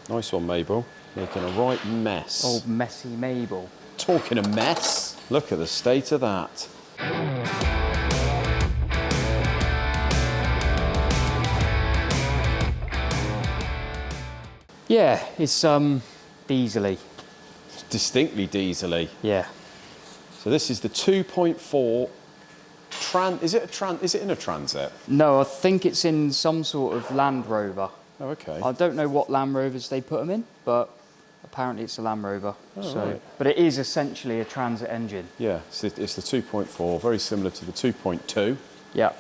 Nice one, Mabel. Making a right mess. Old messy Mabel. Talking a mess, look at the state of that. Yeah, it's diesely. Distinctly diesely. Yeah. So this is the 2.4 is it in a Transit? No, I think it's in some sort of Land Rover. Oh, okay. I don't know what Land Rovers they put them in, but apparently it's a Land Rover. Oh, so, right. But it is essentially a Transit engine. Yeah, it's the 2.4, very similar to the 2.2. Yeah.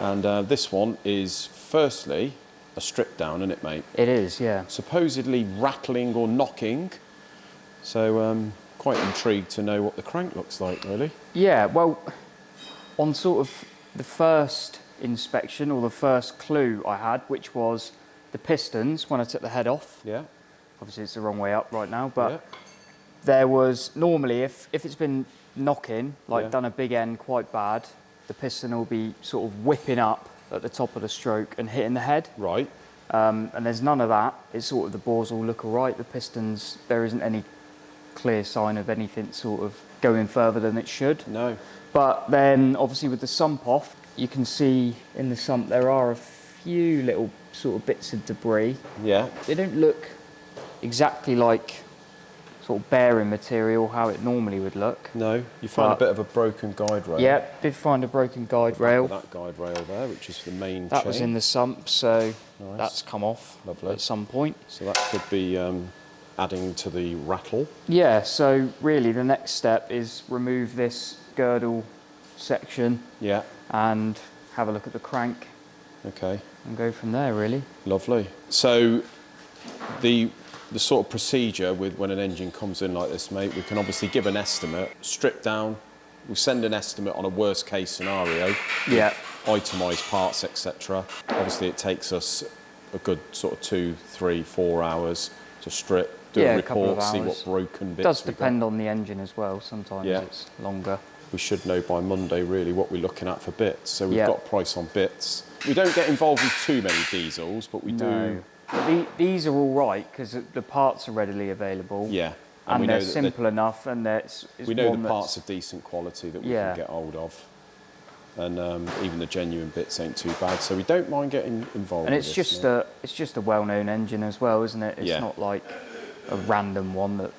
And this one is firstly a strip down, isn't it, mate? It is, yeah. Supposedly rattling or knocking. So quite intrigued to know what the crank looks like, really. Yeah, well, on sort of the first inspection or the first clue I had, which was the pistons when I took the head off. Yeah. Obviously it's the wrong way up right now, but Yeah. there was normally, if it's been knocking, like Yeah. done a big end quite bad, the piston will be sort of whipping up at the top of the stroke and hitting the head. Right. And there's none of that. It's sort of the bores all look all right. The pistons, there isn't any clear sign of anything sort of going further than it should. No. But then obviously with the sump off, you can see in the sump there are a few little sort of bits of debris. Yeah. They don't look exactly like sort of bearing material, how it normally would look. No. You find a bit of a broken guide rail. Yeah, did find a broken guide rail. That guide rail there, which is the main That chain. was in the sump, so Nice. that's come off Lovely. at some point. So that could be adding to the rattle. Yeah, so really the next step is remove this girdle section Yeah. and have a look at the crank Okay. and go from there, really. Lovely. So the sort of procedure with when an engine comes in like this, mate, we can obviously give an estimate, strip down, we'll send an estimate on a worst case scenario. Yeah. Itemised parts, etc. Obviously it takes us a good sort of 2, 3, 4 hours to strip, do Yeah, a a couple of report, see what hours. broken bits It does we've depend got. on the engine as well. Sometimes Yeah. it's longer. We should know by Monday really what we're looking at for bits. So we've Yeah. got a price on bits. We don't get involved with too many diesels, but we do. But these are all right because the parts are readily available. Yeah. And we they're know that simple enough, and it's we know one the parts that's- are decent quality that we Yeah. can get hold of. And even the genuine bits ain't too bad, so we don't mind getting involved. And with it's this, just mate. it's just a well-known engine as well, isn't it? It's Yeah. not like a random one that,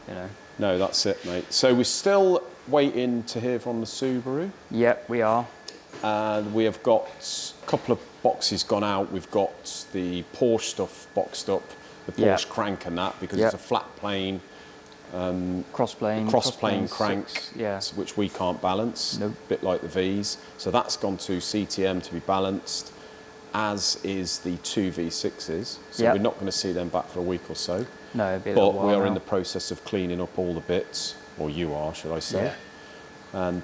you know. No, that's it, mate. So we're still waiting to hear from the Subaru. Yep, we are. And we have got a couple of boxes gone out. We've got the Porsche stuff boxed up, the Yeah. Porsche crank and that, because Yeah. it's a flat plane, Cross-plane crank, six, yeah. which we can't balance, Nope. a bit like the V's. So that's gone to CTM to be balanced, as is the two V6s. So Yep. we're not going to see them back for a week or so. No, it'd be a little But while we are now. in the process of cleaning up all the bits, or you are, should I say. Yeah. And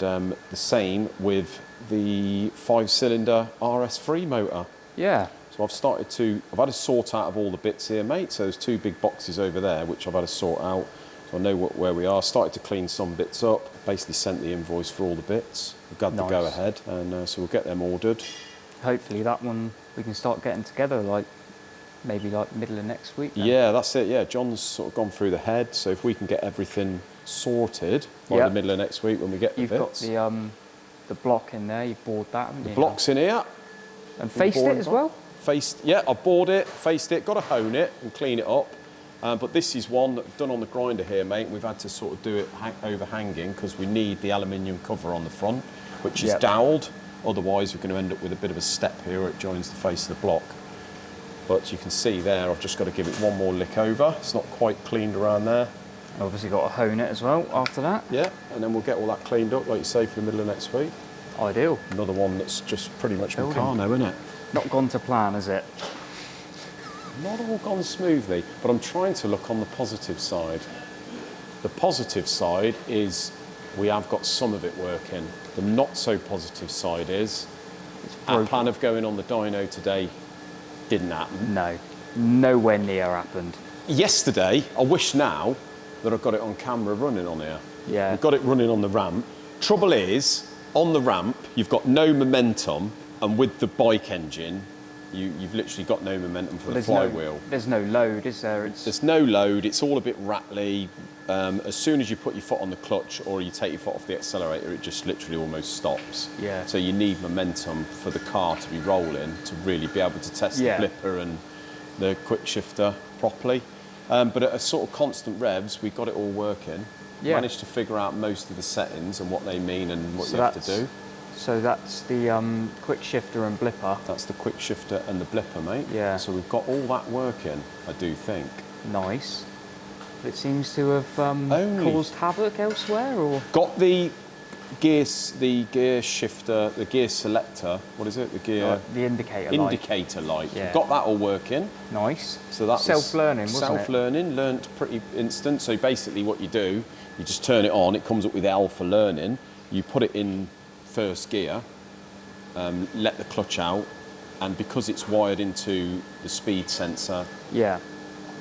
the same with the 5-cylinder RS3 motor. Yeah. So I've had to sort out of all the bits here, mate. So there's 2 big boxes over there, which I've had to sort out. So I know where we are. Started to clean some bits up. Basically sent the invoice for all the bits. We've got the Nice. go ahead, and so we'll get them ordered. Hopefully that one we can start getting together, like maybe like middle of next week. Then. Yeah, that's it. Yeah, John's sort of gone through the head. So if we can get everything sorted by Yep. the middle of next week when we get the You've bits. got the block in there. You've bored that, haven't you? Blocks in here. And faced bored it as it. well. Yeah, I bored it, faced it, got to hone it and clean it up. But this is one that I've done on the grinder here, mate. We've had to sort of do it overhanging because we need the aluminium cover on the front, which is Yep. dowelled. Otherwise, we're going to end up with a bit of a step here where it joins the face of the block. But you can see there, I've just got to give it one more lick over. It's not quite cleaned around there. Obviously got to hone it as well after that. Yeah, and then we'll get all that cleaned up, like you say, for the middle of next week. Ideal. Another one that's just pretty much Building. Meccano, isn't it? Not gone to plan, has it? Not all gone smoothly, but I'm trying to look on the positive side. The positive side is we have got some of it working. The not so positive side is our broken. plan of going on the dyno today didn't happen. No. Nowhere near happened. Yesterday, I wish now that I've got it on camera running on here. Yeah. We've got it running on the ramp. Trouble is, on the ramp, you've got no momentum, and with the bike engine, you've literally got no momentum for the There's flywheel. there's no load, is there? There's no load, it's all a bit rattly. As soon as you put your foot on the clutch or you take your foot off the accelerator, it just literally almost stops. Yeah. So you need momentum for the car to be rolling to really be able to test the blipper and the quick shifter properly. But at a sort of constant revs, we got it all working. Yeah. Managed to figure out most of the settings and what they mean and what you have to do. So that's the quick shifter and blipper. That's the quick shifter and the blipper, mate. Yeah. So we've got all that working, I do think. Nice. But it seems to have Only- caused havoc elsewhere, or? Got the gear shifter, the gear selector. What is it? The gear The indicator light. indicator light. Yeah. Got that all working. Nice. So that Self-learning, was wasn't it? self-learning, learnt pretty instant. So basically, what you do, you just turn it on. It comes up with L for learning. You put it in first gear, let the clutch out, and because it's wired into the speed sensor Yeah.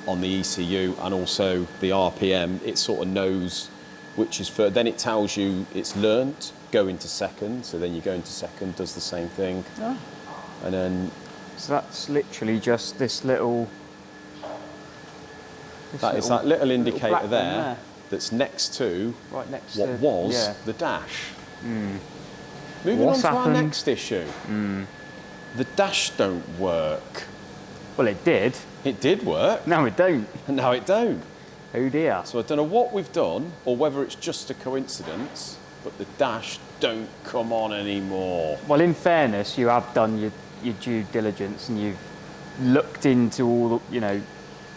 on the ECU and also the RPM, it sort of knows which is first. Then it tells you it's learnt, go into second. So then you go into second, does the same thing, and then So that's literally just this little. that is that little indicator black one there that's next to Right next what to. was Yeah. the dash. Moving What's on to happened? our next issue. The dash don't work. Well, it did. It did work, No, it don't. and now it don't. Oh dear. So I don't know what we've done, or whether it's just a coincidence, but the dash don't come on anymore. Well, in fairness, you have done your due diligence and you've looked into all the,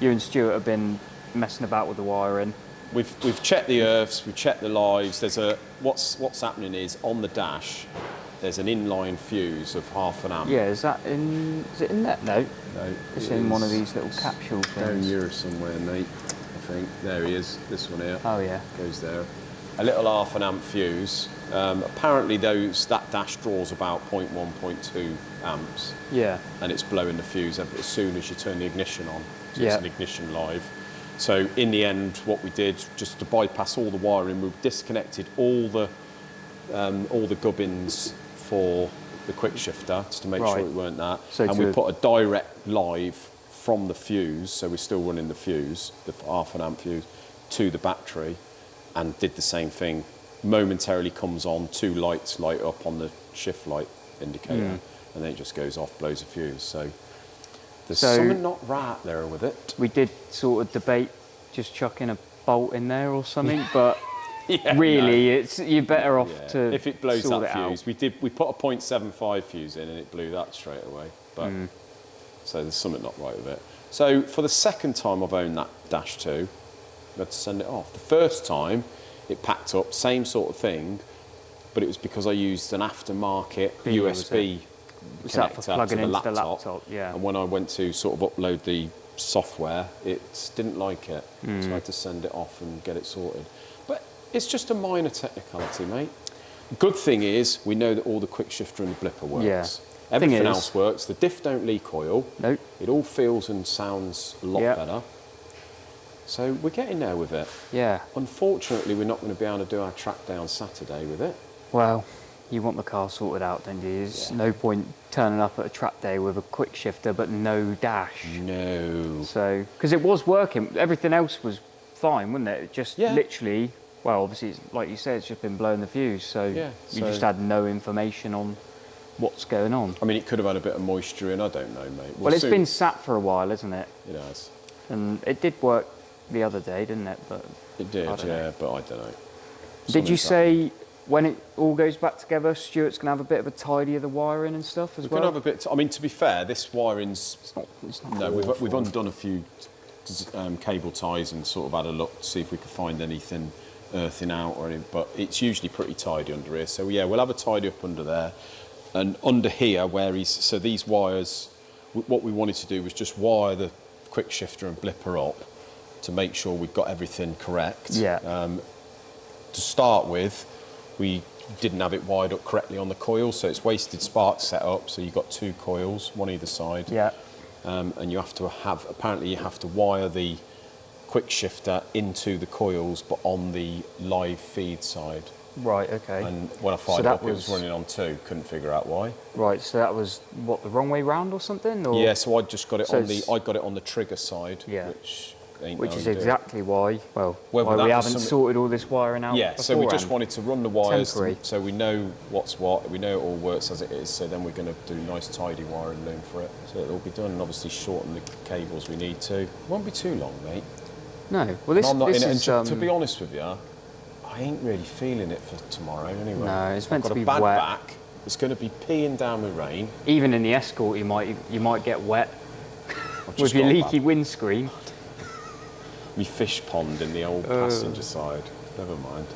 you and Stuart have been messing about with the wiring. We've checked the earths, we've checked the lives. There's a what's happening is on the dash, there's an inline fuse of 1/2 amp. Yeah, is it in there? No, No, it's it in one is of these little capsule down things. here somewhere, mate. I think there he is. This one here Oh yeah. goes there. A little 1/2 amp fuse. Apparently, that dash draws about 0.1, 0.2 amps, Yeah. and it's blowing the fuse as soon as you turn the ignition on. So Yeah. it's an ignition live. So in the end, what we did, just to bypass all the wiring, we disconnected all the gubbins for the quick shifter, just to make sure Right. it weren't that. So and we to- put a direct live from the fuse, so we're still running the fuse, the 1/2 amp fuse, to the battery, and did the same thing. Momentarily comes on, 2 lights light up on the shift light indicator, and then it just goes off, blows a fuse. So there's So- something not right there with it. We did sort of debate just chucking a bolt in there or something, but Yeah, really, no. you're better off Yeah. to If it blows sort that it fuse, out. we put a 0.75 fuse in and it blew that straight away. But so there's something not right with it. So for the second time I've owned that Dash 2, I had to send it off. The first time it packed up, same sort of thing, but it was because I used an aftermarket B, was USB Was that for connector plugging to the into laptop. the laptop? Yeah. And when I went to sort of upload the software, it didn't like it. So I had to send it off and get it sorted. But it's just a minor technicality, mate. Good thing is we know that all the quick shifter and the blipper works. Yeah. Everything Thing is- else works. The diff don't leak oil. Nope. It all feels and sounds a lot Yeah. better. So we're getting there with it. Yeah. Unfortunately, we're not going to be able to do our track day on Saturday with it. Well, you want the car sorted out, don't you? There's no point turning up at a track day with a quick shifter but no dash. No. So, because it was working, everything else was fine, wasn't it? It just Yeah. literally, well, obviously, it's, like you said, it's just been blowing the fuse. So Yeah, you so- just had no information on what's going on. I mean, it could have had a bit of moisture in. I don't know, mate. Well, it's soon- been sat for a while, isn't it? It has. And it did work the other day, didn't it? But It did, I don't yeah, know. but I don't know. did you Something's say when it all goes back together, Stuart's going to have a bit of a tidy of the wiring and stuff as We're well? going to have a bit. I mean, to be fair, this wiring's. It's not No, we've awful. undone a few cable ties and sort of had a look to see if we could find anything earthing out or anything. But it's usually pretty tidy under here. So yeah, we'll have a tidy up under there, and under here where he's. So these wires, what we wanted to do was just wire the quick shifter and blipper up to make sure we've got everything correct. Yeah. To start with, we didn't have it wired up correctly on the coil, so it's wasted spark setup. So you've got 2 coils, one either side. Yeah. And you have to have, apparently you have to wire the quick shifter into the coils, but on the live feed side. Right, okay. And when I fired it up, it was running on 2. Couldn't figure out why. Right, so that was, what, the wrong way round or something? Or? Yeah, so I just got it So on the, I got it on the trigger side, Yeah. which Is exactly why, well, Whether why that we was haven't something- sorted all this wiring out Yeah, so we just beforehand. wanted to run the wires Temporary. so we know what's what, we know it all works as it is, so then we're going to do nice tidy wiring loom for it. So it'll all be done, and obviously shorten the cables we need to. It won't be too long, mate. No, well this, I'm not this in it, is... and to be honest with you, I ain't really feeling it for tomorrow anyway. No, it's meant to be I've got a bad wet. back, it's going to be peeing down with rain. Even in the Escort, you might get wet I've with just your got a leaky bad- windscreen. Me fish pond in the old passenger side. Never mind.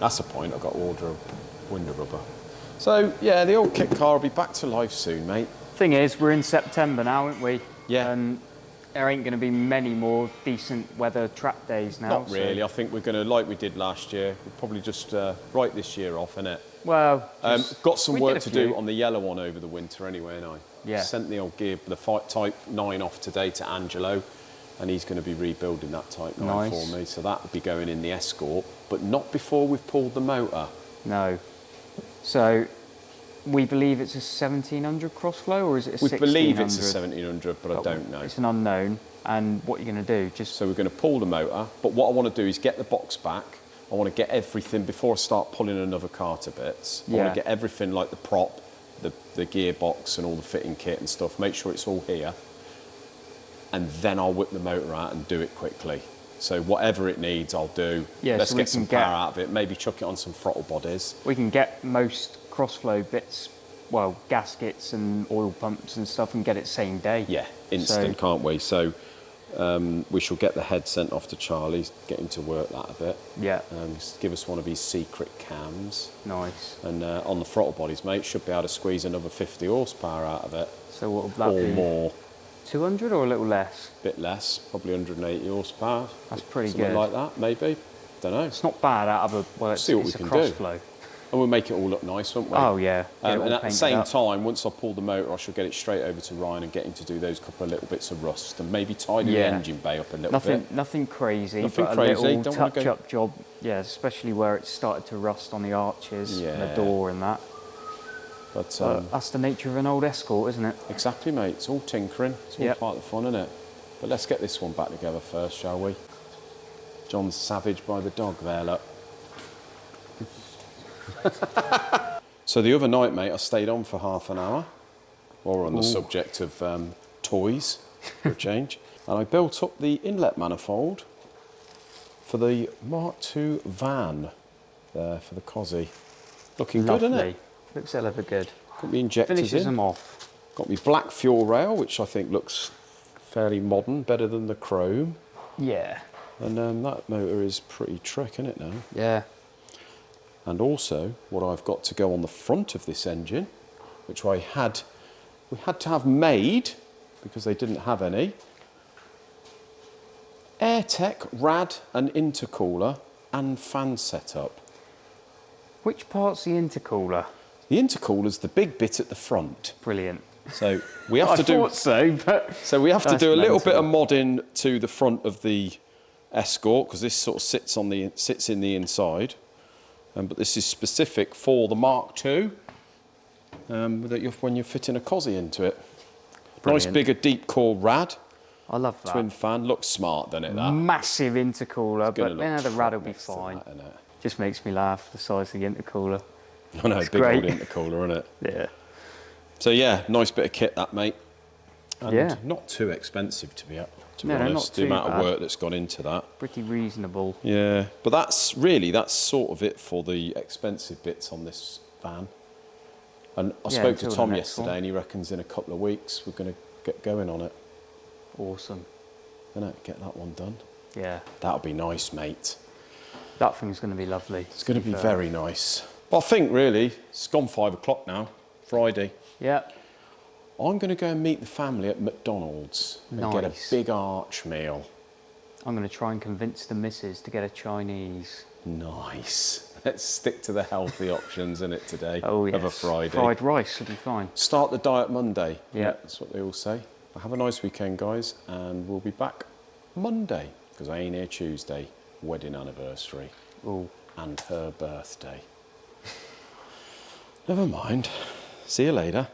That's the point. I've got to order a window rubber. So yeah, the old kit car will be back to life soon, mate. Thing is, we're in September now, aren't we? Yeah. And there ain't going to be many more decent weather track days now. Not really. I think we're going to, like we did last year, we'll probably just write this year off, innit? Well, Got some we work did to a do few. on the yellow one over the winter anyway, and I Yeah. sent the old gear, the Type 9 off today to Angelo, and he's going to be rebuilding that Type 9 Nice. for me. So that will be going in the Escort, but not before we've pulled the motor. No. So we believe it's a 1700 crossflow, or is it a We 1600? believe it's a 1700, but I don't know. It's an unknown. And what you're going to do, just So we're going to pull the motor, but what I want to do is get the box back. I want to get everything, before I start pulling another car to bits, I want Yeah. to get everything like the prop, the gearbox and all the fitting kit and stuff, make sure it's all here, and then I'll whip the motor out and do it quickly. So whatever it needs, I'll do. Yeah, Let's so we get some can power get- out of it, maybe chuck it on some throttle bodies. we can get most crossflow bits, well, gaskets and oil pumps and stuff, and get it same day. Yeah, instant, can't we? So we shall get the head sent off to Charlie, get him to work that a bit. Yeah. Just give us one of his secret cams. Nice. And on the throttle bodies, mate, should be able to squeeze another 50 horsepower out of it. So what would that Or be? more. 200 or a little less? Bit less, probably 180 horsepower. That's pretty Something good. like that, maybe. Don't know. It's not bad out of a, well, it's, See what it's we a can do. crossflow. And we'll make it all look nice, won't we? Oh yeah. Get it all And at the painted same up. time, once I pull the motor, I shall get it straight over to Ryan and get him to do those couple of little bits of rust and maybe tidy the Yeah. engine bay up a little Nothing, bit. nothing crazy, Nothing but crazy, a little don't wanna go- touch-up job. Yeah, especially where it's started to rust on the arches and the Yeah. door and that. But But that's the nature of an old Escort, isn't it? exactly, mate. It's all tinkering. It's all Yep. part of the fun, isn't it? But let's get this one back together first, shall we? John's savage by the dog there, look. So the other night, mate, I stayed on for half an hour, while we're on the subject of toys, for a change. And I built up the inlet manifold for the Mark II van there for the Cosy. Looking Lovely. good, isn't it? Looks hell of a good. Got the injectors Finishes in. them off. Got me black fuel rail, which I think looks fairly modern, better than the chrome. Yeah. And that motor is pretty trick, isn't it now? Yeah. And also, what I've got to go on the front of this engine, which we had to have made because they didn't have any. AirTech rad and intercooler and fan setup. Which part's the intercooler? The intercooler's the big bit at the front. Brilliant. So we have I to do. thought so, but So we have to That's do a little bit mental. of modding to the front of the Escort because this sort of sits in the inside, but this is specific for the Mark II. When you're fitting a Cosy into it. Nice Brilliant. bigger deep core rad, I love that. twin fan. Looks smart, doesn't it? That. Massive intercooler, Gonna but look yeah, the rad will be next to fine. that, innit? Just makes me laugh, the size of the intercooler. I know, It's big great. old intercooler, isn't it? Yeah. So yeah, nice bit of kit that, mate. And Yeah. not too expensive to be No, honest. not The too amount bad. of work that's gone into that. Pretty reasonable. Yeah, but that's sort of it for the expensive bits on this van. And I Yeah, spoke to until the Tom next yesterday, one. and he reckons in a couple of weeks we're going to get going on it. Awesome. Get that one done. Yeah. That'll be nice, mate. That thing's going to be lovely. It's going to be fair. very nice. Well, I think really it's gone 5 o'clock now, Friday. Yeah. I'm going to go and meet the family at McDonald's and get a Nice. big arch meal. I'm going to try and convince the missus to get a Chinese. Nice. Let's stick to the healthy options in it today Oh, yes. of a Friday. Fried rice will be fine. Start the diet Monday. Yeah. That's what they all say. Well, have a nice weekend, guys, and we'll be back Monday because I ain't here Tuesday. Wedding anniversary. Ooh. and her birthday. Never mind. See you later.